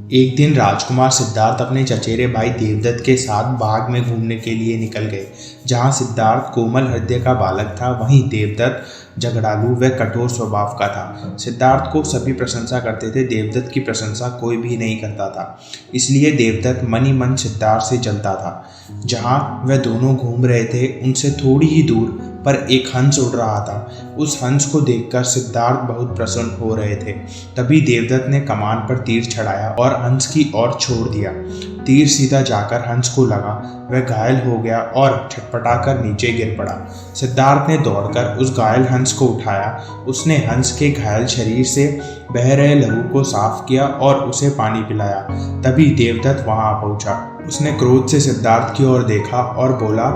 एक दिन राजकुमार सिद्धार्थ अपने चचेरे भाई देवदत्त के साथ बाग में घूमने के लिए निकल गए। जहाँ सिद्धार्थ कोमल हृदय का बालक था, वहीं देवदत्त झगड़ालू व कठोर स्वभाव का था। सिद्धार्थ को सभी प्रशंसा करते थे, देवदत्त की प्रशंसा कोई भी नहीं करता था। इसलिए देवदत्त मन ही मन सिद्धार्थ से जलता था। जहाँ वह दोनों घूम रहे थे, उनसे थोड़ी ही दूर पर एक हंस उड़ रहा था। उस हंस को देखकर सिद्धार्थ बहुत प्रसन्न हो रहे थे। तभी देवदत्त ने कमान पर तीर चढ़ाया और हंस की ओर छोड़ दिया। तीर सीधा जाकर हंस को लगा, वह घायल हो गया और छटपटाकर नीचे गिर पड़ा। सिद्धार्थ ने दौड़कर उस घायल हंस को उठाया। उसने हंस के घायल शरीर से बह रहे लहू को साफ किया और उसे पानी पिलाया। तभी देवदत्त वहां पहुंचा। उसने क्रोध से सिद्धार्थ की ओर देखा और बोला,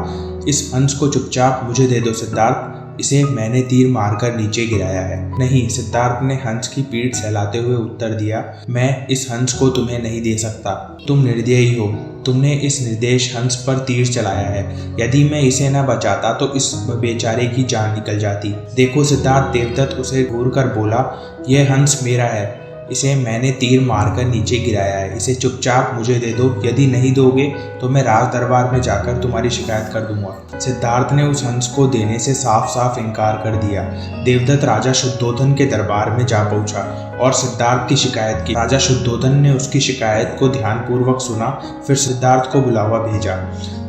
इस हंस को चुपचाप मुझे दे दो सिद्धार्थ, इसे मैंने तीर मारकर नीचे गिराया है। नहीं, सिद्धार्थ ने हंस की पीठ सहलाते हुए उत्तर दिया, मैं इस हंस को तुम्हें नहीं दे सकता। तुम निर्दयी हो, तुमने इस निर्दोष हंस पर तीर चलाया है। यदि मैं इसे न बचाता तो इस बेचारे की जान निकल जाती। देखो सिद्धार्थ, देवदत्त उसे घूर कर बोला, यह हंस मेरा है, इसे मैंने तीर मारकर नीचे गिराया है। इसे चुपचाप मुझे दे दो, यदि नहीं दोगे तो मैं राज दरबार में जाकर तुम्हारी शिकायत कर दूंगा। सिद्धार्थ ने उस हंस को देने से साफ साफ इनकार कर दिया। देवदत्त राजा शुद्धोधन के दरबार में जा पहुंचा और सिद्धार्थ की शिकायत की। राजा शुद्धोधन ने उसकी शिकायत को ध्यानपूर्वक सुना, फिर सिद्धार्थ को बुलावा भेजा।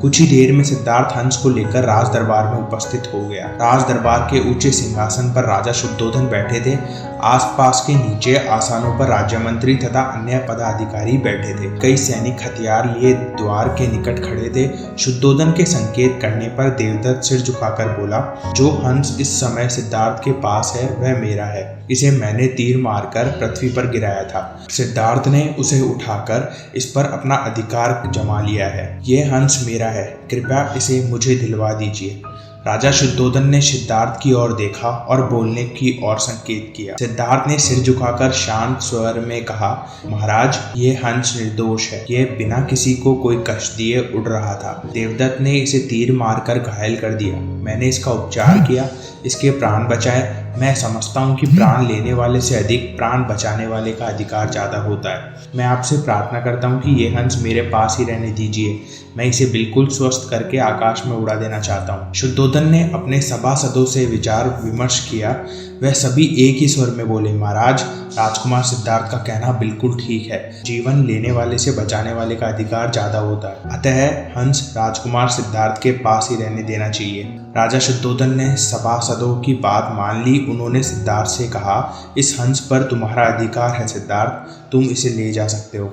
कुछ ही देर में सिद्धार्थ हंस को लेकर राज दरबार में उपस्थित हो गया। राज दरबार के ऊंचे सिंहासन पर राजा शुद्धोधन बैठे थे। आसपास के नीचे आसनों पर राज्य मंत्री तथा अन्य पदाधिकारी बैठे थे। कई सैनिक हथियार लिए द्वार के निकट खड़े थे। शुद्धोधन के संकेत करने पर देवदत्त सिर झुकाकर बोला, जो हंस इस समय सिद्धार्थ के पास है वह मेरा है। इसे मैंने तीर मारकर पृथ्वी पर गिराया था। सिद्धार्थ ने उसे उठाकर इस पर अपना अधिकार जमा लिया है। यह हंस मेरा है, कृपया इसे मुझे दिलवा दीजिए। राजा शुद्धोधन ने सिद्धार्थ की ओर देखा और बोलने की ओर संकेत किया। सिद्धार्थ ने सिर झुकाकर शांत स्वर में कहा, महाराज, ये हंस निर्दोष है। यह बिना किसी को कोई कष्ट दिए उड़ रहा था। देवदत्त ने इसे तीर मारकर घायल कर दिया। मैंने इसका उपचार किया, इसके प्राण बचाए। मैं समझता हूँ कि प्राण लेने वाले से अधिक प्राण बचाने वाले का अधिकार ज़्यादा होता है। मैं आपसे प्रार्थना करता हूँ कि ये हंस मेरे पास ही रहने दीजिए। मैं इसे बिल्कुल स्वस्थ करके आकाश में उड़ा देना चाहता हूँ। शुद्धोधन ने अपने सभासदों से विचार विमर्श किया। वह सभी एक ही स्वर में बोले, महाराज, राजकुमार सिद्धार्थ का कहना बिल्कुल ठीक है। जीवन लेने वाले से बचाने वाले का अधिकार ज़्यादा होता है, अतः हंस राजकुमार सिद्धार्थ के पास ही रहने देना चाहिए। राजा शुद्धोधन ने सभासदों की बात मान ली। उन्होंने सिद्धार्थ से कहा, इस हंस पर तुम्हारा अधिकार है सिद्धार्थ, तुम इसे ले जा सकते हो।